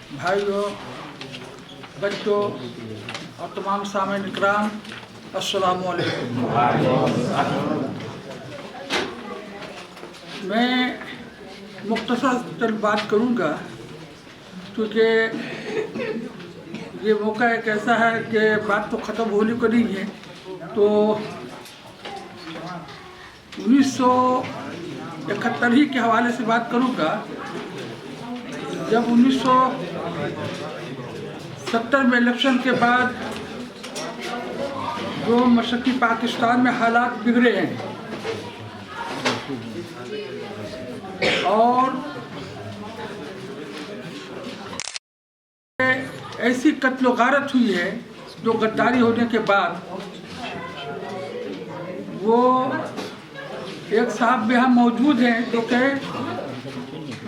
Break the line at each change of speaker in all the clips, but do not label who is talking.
भाइयों, बच्चों और तमाम सामईन इकराम, अस्सलामु अलैकुम। मैं मुख्तसर चंद बात करूँगा क्योंकि ये मौका एक ऐसा है कि बात तो ख़त्म होने को नहीं है। तो 1971 ही के हवाले से बात करूँगा। जब 1970 में इलेक्शन के बाद जो मशरक़ी पाकिस्तान में हालात बिगड़े हैं और ऐसी कत्ल गारत हुई है जो गद्दारी होने के बाद, वो एक साहब भी हम मौजूद हैं जो कि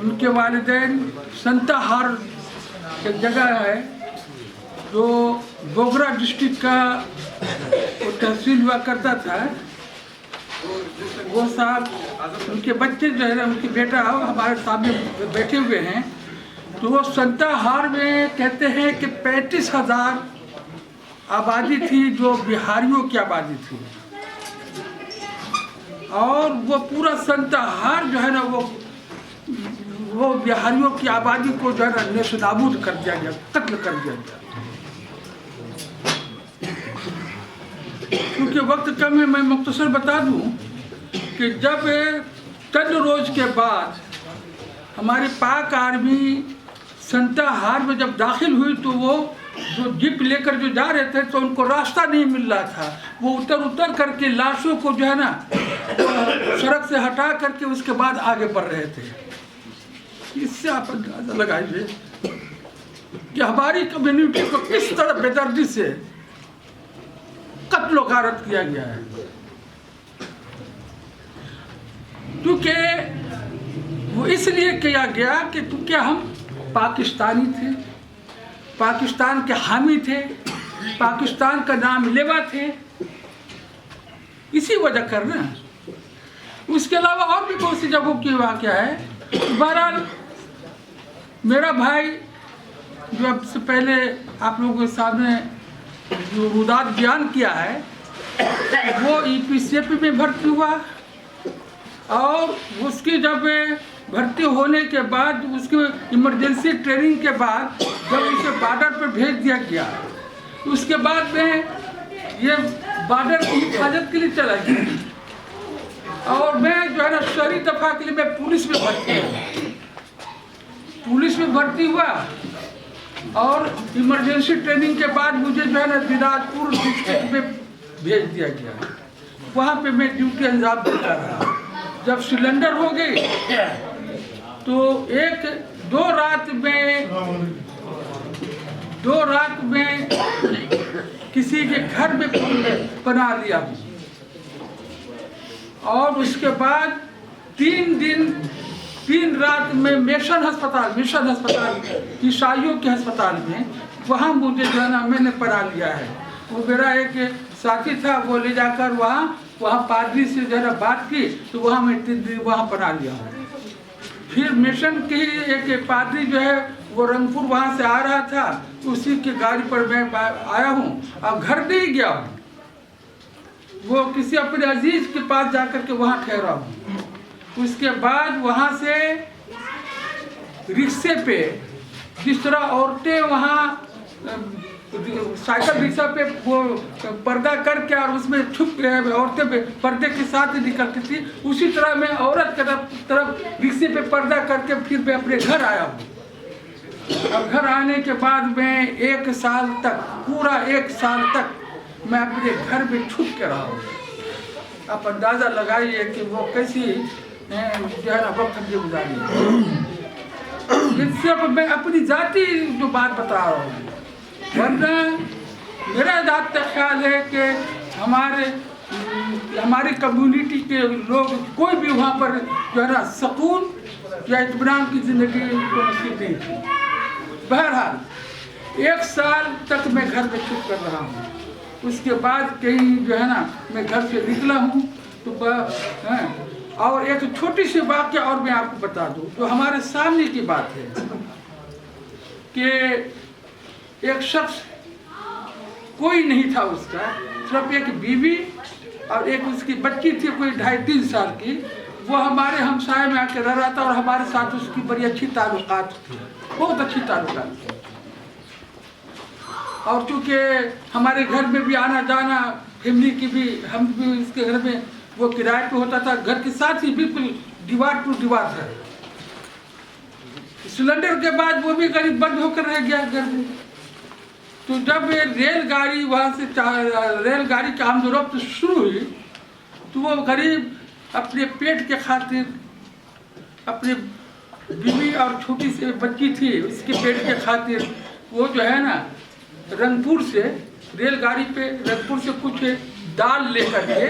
उनके वालिदैन संताहार एक जगह है जो बोगरा डिस्ट्रिक्ट का वो तहसील हुआ करता था। वो साहब, उनके बच्चे जो है, उनके बेटा हमारे सामने बैठे हुए हैं। तो वो संताहार में कहते हैं कि 35,000 आबादी थी जो बिहारियों की आबादी थी, और वो पूरा संताहार जो है ना वो बिहारियों की आबादी को जो है ना नेस्तनाबूद कर दिया गया, कत्ल कर दिया गया। क्योंकि वक्त कम है, मैं मुख्तसर बता दूं कि जब चंद रोज के बाद हमारी पाक आर्मी संताहार में जब दाखिल हुई तो वो जो जीप लेकर जो जा रहे थे तो उनको रास्ता नहीं मिल रहा था। वो उतर करके लाशों को जो है ना सड़क से हटा करके उसके बाद आगे बढ़ रहे थे। इससे आप अंदाजा लगाइए कि हमारी कम्युनिटी को किस तरह बेदर्दी से कत्ल गारत किया गया है। क्योंकि वो इसलिए किया गया कि क्योंकि हम पाकिस्तानी थे, पाकिस्तान के हामी थे, पाकिस्तान का नाम लेवा थे, इसी वजह करना। उसके अलावा और भी बहुत सी जगहों की वाक़या है। बहरहाल मेरा भाई जो अब से पहले आप लोगों के सामने जो रुदात बयान किया है, वो EPCP में भर्ती हुआ और उसकी जब भर्ती होने के बाद उसके इमरजेंसी ट्रेनिंग के बाद जब उसे बॉर्डर पर भेज दिया गया, उसके बाद में ये बॉर्डर की हिफाजत के लिए चला गया। और मैं जो है ना शहरी दफा के लिए मैं पुलिस में भर्ती हुआ और इमरजेंसी ट्रेनिंग के बाद मुझे जो है ना दिनाजपुर डिस्ट्रिक्ट में भेज दिया गया। वहाँ पे मैं ड्यूटी अंजाम देता रहा। जब सिलेंडर हो गई तो दो रात में किसी के घर में बना लिया और उसके बाद 3 रात में मिशन अस्पताल ईसाइयों के अस्पताल में, वहाँ मुझे जो है ना मैंने पढ़ा लिया है। वो मेरा एक साथी था, वो ले जाकर वहाँ पादरी से जो है ना बात की तो वहाँ मैं 3 दिन वहाँ पढ़ा लिया हूँ। फिर मिशन की एक पादरी जो है वो रंगपुर वहाँ से आ रहा था, उसी की गाड़ी पर मैं आया हूँ। अब घर नहीं गया हूँ, वो किसी अपने अजीज के पास जाकर के वहाँ ठहरा हूँ। उसके बाद वहाँ से रिक्शे पे जिस तरह औरतें वहाँ साइकिल रिक्शा पे वो पर्दा करके और उसमें छुप औरतें पर्दे के साथ निकलती थी, उसी तरह मैं औरत के तरफ रिक्शे पे पर्दा करके फिर मैं अपने घर आया हूँ। अब घर आने के बाद मैं 1 साल तक, पूरा 1 साल तक मैं अपने घर में छुप के रहा हूँ। आप अंदाज़ा लगाइए कि वो कैसी जो है ना वक्त हमने गुजारी। सिर्फ मैं अपनी जाति जो बात बता रहा हूँ, वरना मेरा ज़ात ख्याल है कि हमारी कम्युनिटी के लोग कोई भी वहाँ पर जो है ना सुकून या इत्मीनान की ज़िंदगी को नसीब नहीं थी। बहरहाल 1 साल तक मैं घर में छुप कर रहा हूँ। उसके बाद कहीं जो है ना मैं घर से निकला हूँ तो और एक छोटी सी वाक़या और मैं आपको बता दूँ, तो हमारे सामने की बात है। कि एक शख्स कोई नहीं था उसका, सिर्फ एक बीवी और एक उसकी बच्ची थी कोई 2.5-3 साल की। वो हमारे हमसाए में आके रह रहा था और हमारे साथ उसकी बड़ी अच्छी ताल्लुकात थी, बहुत अच्छी ताल्लुकात थी। और चूँकि हमारे घर में भी आना जाना फैमिली की भी, हम भी उसके घर में वो किराए पे होता था, घर के साथ ही बिल्कुल दीवार टू दीवार था। सिलेंडर के बाद वो भी करीब बंद होकर रह गया घर में। तो जब ये रेलगाड़ी वहाँ से रेलगाड़ी की आमदोरफ्त शुरू हुई तो वो गरीब अपने पेट के खातिर, अपनी बीवी और छोटी सी बच्ची थी उसके पेट के खातिर, वो जो है ना रंगपुर से रेलगाड़ी पे रंगपुर से कुछ दाल लेकर के,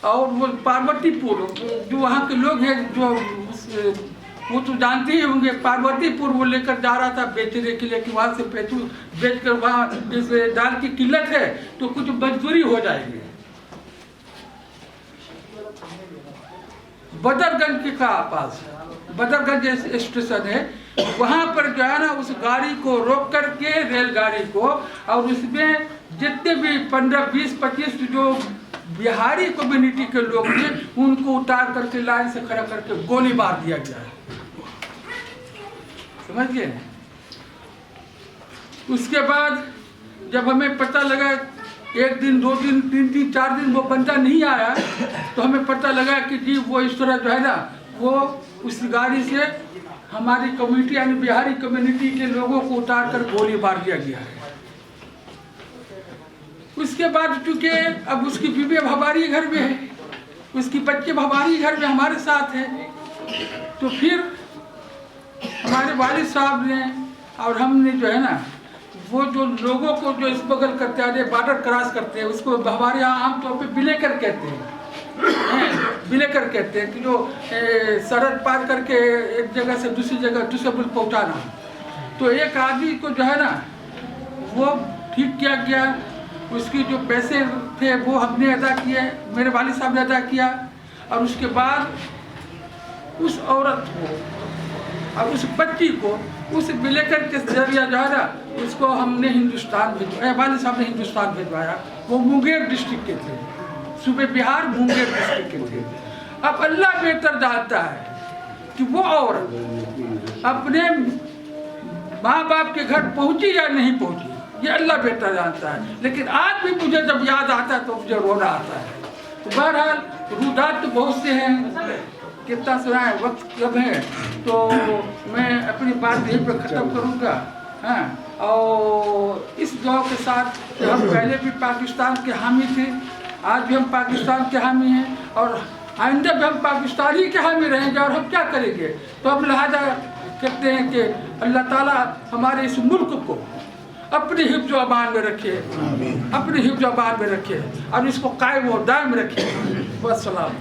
और वो पार्वतीपुर जो वहाँ के लोग हैं जो वो तो जानते ही होंगे, पार्वतीपुर वो लेकर जा रहा था बेचने के लिए कि वहाँ से बेच कर वहाँ जैसे दाल की किल्लत है तो कुछ मजदूरी हो जाएगी। बदरगंज के पास बदरगंज स्टेशन है, वहाँ पर जो है ना उस गाड़ी को रोक करके रेलगाड़ी को, और उसमें जितने भी 15, 20, 25 जो बिहारी कम्युनिटी के लोग थे उनको उतार करके लाइन से खड़ा करके गोली मार दिया गया है, समझ गए। उसके बाद जब हमें पता लगा 1 दिन 2 दिन 3 दिन 4 दिन वो बंदा नहीं आया, तो हमें पता लगा कि जी वो इस तरह जो है ना वो उस गाड़ी से हमारी कम्युनिटी यानी बिहारी कम्युनिटी के लोगों को उतार कर गोली मार दिया गया है। उसके बाद चूंकि अब उसकी बीवी अब हमारी घर में है, उसकी बच्चे हमारी घर में हमारे साथ है, तो फिर हमारे वालिद साहब ने और हमने जो है ना वो जो लोगों को जो स्मगल करते हैं, बॉर्डर क्रॉस करते हैं, उसको हमारे यहाँ आमतौर पे बिलेकर कहते हैं, बिलेकर कहते हैं कि जो सरहद पार करके एक जगह से दूसरी जगह दूसरे मुल्क पहुँचाना। तो एक आदमी को जो है ना वो ठीक किया गया, उसकी जो पैसे थे वो हमने अदा किए, मेरे वालिद साहब ने अदा किया, और उसके बाद उस औरत को और उस बच्ची को उस बिलेकर के जरिया जो है ना उसको हमने हिंदुस्तान भिजवाया, वालिद साहब ने हिंदुस्तान भिजवाया। वो मुंगेर डिस्ट्रिक्ट के थे, सूबे बिहार मुंगेर डिस्ट्रिक्ट के थे। अब अल्लाह बेहतर जानता है कि वो औरत अपने माँ बाप के घर पहुंची या नहीं पहुंची, ये अल्लाह बेहतर जानता है। लेकिन आज भी मुझे जब याद आता है तो मुझे रोना आता है। तो बहरहाल रुदात तो बहुत से हैं, कितना सुनाए, वक्त कब है, तो मैं अपनी बात यहीं पर ख़त्म करूँगा। हाँ, और इस दुआ के साथ हम पहले भी पाकिस्तान के हामी थे, आज भी हम पाकिस्तान के हामी हैं, और आइंदा भी हम पाकिस्तानी के हामी रहेंगे। और हम क्या करेंगे, तो हम लिहाजा कहते हैं कि अल्लाह ताला हमारे इस मुल्क को अपनी हिफ्ज़ अमान में रखे, अपनी हिफ्ज़ अमान में रखे, और इसको कायम और दायम रखे। वस्सलाम।